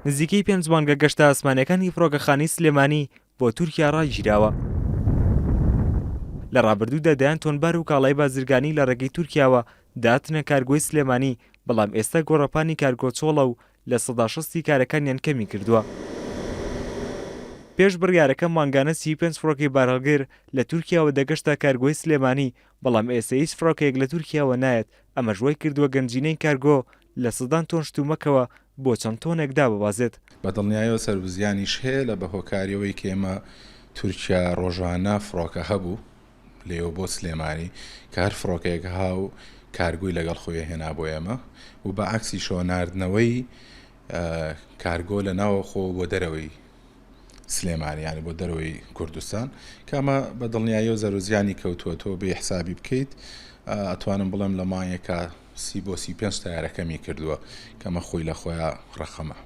نزیکەی 5 بانگە گەشتە ئاسمانیەکانی فڕۆکەخانەی سلێمانی بۆ تورکیا ڕاگیراوە. لە ڕابردوودا دەیان تۆنبار و کاڵای بازرگانی لە ڕێگەی تورکیاوە داهاتنە کارگۆی سلێمانی، بەڵام ئێستا گۆڕەپانی کارگۆچۆڵە و لە 60% کارەکانیان کەمی کردووە. پێش بڕیارەکە مانگانە 35 فڕۆکەی بارهەڵگر لە تورکیاوە دەگەشتە کارگۆی سلێمانی، بەڵام ئێستا هیچ فڕۆکەیەک لە تورکیاوە نایەت. ئەمەش وای کردووە گەنجینەی کارگۆ لە سەدان تۆن شتومەکەوە بۆ چەند تۆنێکدا ببازێت. بەدڵنیاییەوە سەربزیانیش هەیە لە بەهۆکاریەوەی کێمە تورکیا ڕۆژانە فڕۆکە هەبوو لێوە بۆ سلێمانی کە هەر فڕۆکەیەک هاو کارگووی لەگەڵ خۆی هێنا بۆ ئێمە و بە عەکسی شۆناردنەوەی کارگۆ لە ناوە خۆ بۆ دەرەوەی سلێمانی، یانی بۆ دەرەوەی کوردستان، کامە بەدڵنیاییەوە زەرۆزیانی کەوتووەتەوە بێ حسابی بکەیت. ئەتوانم بڵێم لە مانگێکە 30 بۆ 35 تایارەکەمی کردووە کەمە خۆی لە خۆیان ڕەخەمە.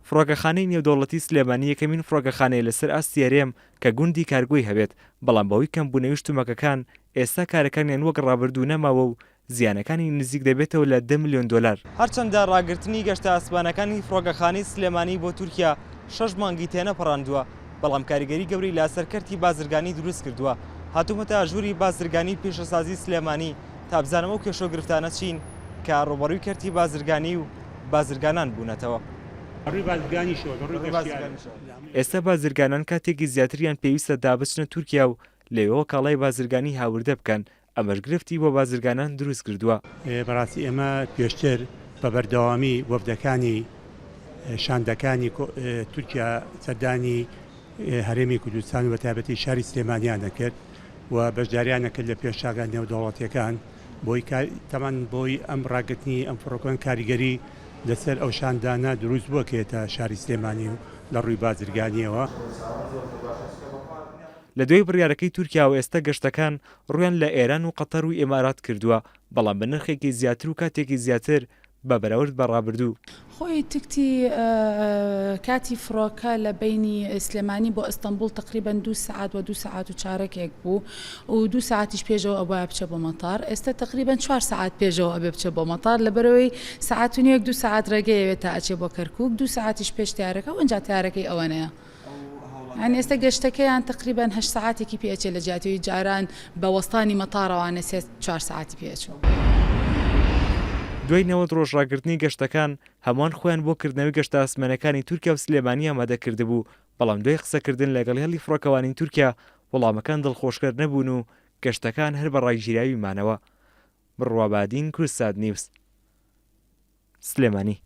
فڕۆکەخانەی نێودەوڵەتی سلێمانی یەکەمین فڕۆکەخانەیە لەسەر ئاستی هەرێم کە گوندی کارگۆی هەبێت، بەڵام بەهۆی کەمبوونەوەی شتومەکەکان ئێستا کارەکانیان وەک ڕابردوو نەماوە و زیانەکانی نزیک دەبێتەوە لە 10 ملیۆن دۆلار. هەرچەندە ڕاگررتنی گەشتە ئاسمانەکانی فڕۆکەخانەی سلێمانی بۆ تورکیا 6 مانگی تێنەپەڕاندووە، بەڵام کاریگەری گەوری لە سەرکەرتی بازرگانی دروست کردووە. هاتوومەتە ئاژووری بازرگانی پێشەسازی سلێمانی تا بزانەوە و کێشە و گرفتانە چین کە ڕوبەڕووی کەرتی بازرگانی و بازرگانان بوونەتەوە. ئێستا بازرگانان کاتێکی زیاتریان پێویستە دابچنە تورکیا و لەوێەوە کاڵای بازرگانی هاوردە بکەن. ئەمەش گرفتی بۆ بازرگانان دروست کردووە. بەڕاستی ئێمە پێشتر بە بەردەوامی وەفدەکانی شاندەکانی تورکیا سەردانی هەرێمی کوردستان و بەتایبەتی شاری سلێمانیان دەکرد و بەشداریان دەکرد لە پێشاگان نێودەوڵەتیەکان بۆی تەمان بۆی ئەم ڕاگررتنی ئەم فڕۆکەن کاریگەری لەسەر ئەو شاندانە دروست بووە کێتە شاری سلێمانی و لە ڕووی بازرگانیەوە. لە دوای بڕیارەکەی تورکیا و ئێستا گەشتەکان ڕویان لە ئێران و قەتەر و ئێمارات کردووە، بەڵام بە نرخێکی زیاتر و کاتێکی زیاتر بە بەراورد بە ڕابردوو. خۆی تکتی کاتی فڕۆکە لە بینی سلێمانی بۆ ئەستەمبول تقریبان 2 ساعت و 2 ساعت و چارەکێک بوو و 2 ساعتیش پێشەوە ئەوە بچە بۆ مەتار. ئێستا تقریبان 4 ساعت پێشەوە ئەبێ بچە بۆ مەتار، لەبەرەوەی ساعت و نیوەک 2 ساعت ڕێگەیەوێت تا ئەچێ بۆ کەرکووک، 2 ساعتیش پێش تیارەکە و ئەنجا تیارەکەی ئەوەنەیە. ئەنی ئێستا گەشتەکەیان تقریبان 8 ساعتێکی پێچێ لە جیاتەوەی جاران بە وەستانی مەتارەوانە 4 ساعتی پێچوو. دوای 90 ڕۆژ ڕاگررتنی گەشتەکان هەمووان خۆیان بۆ کردنەوەی گەشتە ئاسمانەکانی تورکیا و سلێمانی ئامادە کردبوو، بەڵام دوای قسەکردن لەگەڵ هێڵی فڕۆکەوانی تورکیا وەڵامەکان دڵخۆشکەر نەبوون و گەشتەکان هەر بە ڕایگیراوی مانەوە. بڕوابادین کورسات نیوز، سلێمانی.